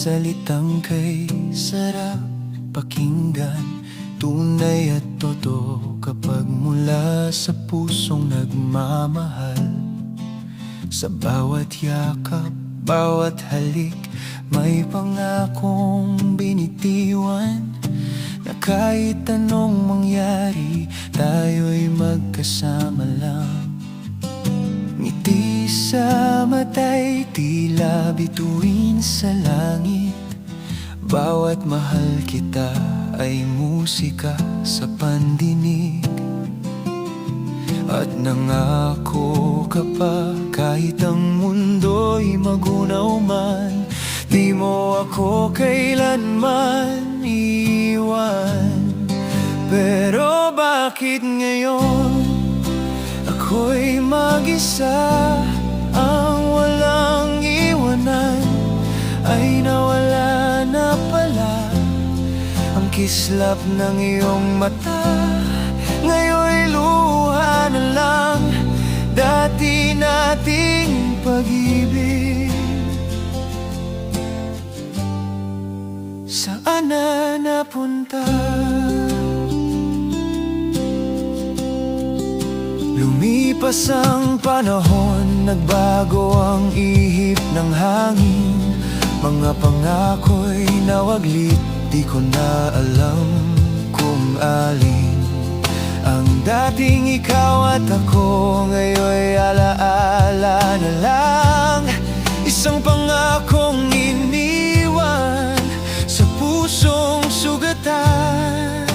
salitang kay sarap pakinggan, tunay at totoo kapag mula sa pusong nagmamahal. Sa bawat yakap, bawat halik, may pangakong binitiwan, na kahit anong mangyari, tayo'y magkasama lang. Ngiti sa mata'y tila bituin sa langit, bawat mahal kita ay musika sa pandinig. At nangako ka pa kahit ang mundo'y magunaw man, di mo ako kailanman iwan. Pero bakit ngayon ako'y mag-isa, ang walang iwanan ay nawala na pala. Ang kislap ng iyong mata ngayon'y luha na lang, dati nating pag-ibig. Saan na napunta? Lumipas ang panahon, nagbago ang ihip ng hangin. Mga pangako'y nawaglit, di ko na alam kung alin ang dating ikaw at ako. Ngayon'y alaala na lang, isang pangakong iniwan sa pusong sugatan.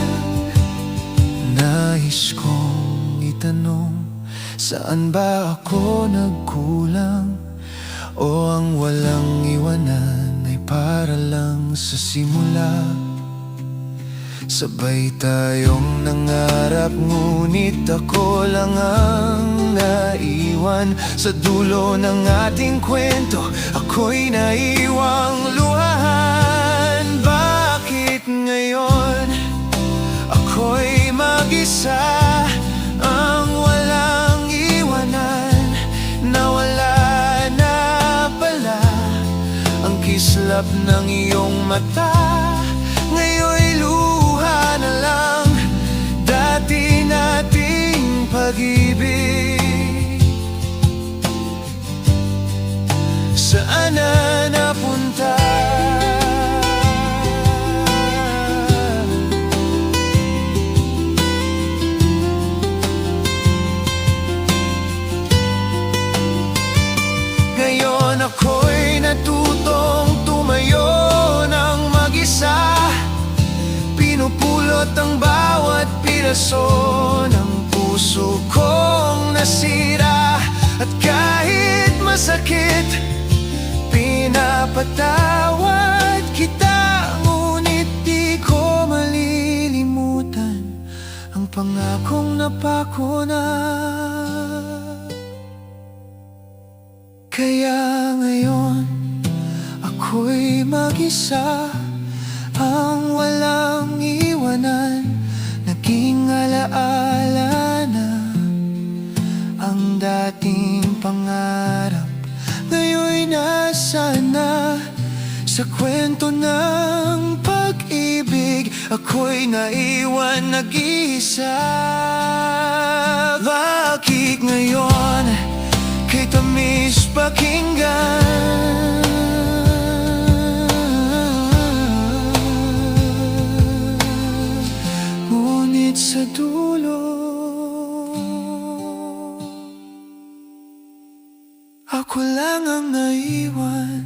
Nais kong itanong, saan ba ako nagkulang? O ang walang iwanan ay para lang sa simula? Sabay tayong nangarap, ngunit ako lang ang naiwan. Sa dulo ng ating kwento, ako'y naiwang luhahan. Bakit ngayon ako'y mag-isa, ang walang iwanan, nawala na pala. Ang kislap ng iyong mata ngayon'y luha na lang, dati nating pag-ibig. Saan na napunta? Ngayon ako'y natutong tumayo ng mag-isa, pinupulot ang bawat piraso ng puso kong nasira. At kahit masakit, pinapatawad kita, ngunit di ko malilimutan ang pangakong napako na. Kaya ngayon ako'y mag-isa, ang walang iwanan, naging alaala na. Ang dating pangarap ngayon'y nasaan na? Sa kwento ng pag-ibig, ako'y naiwan nag-iisa. Bakit ngayon kay tamis pakinggan? Ngunit sa dulo, ako lang ang naiwan.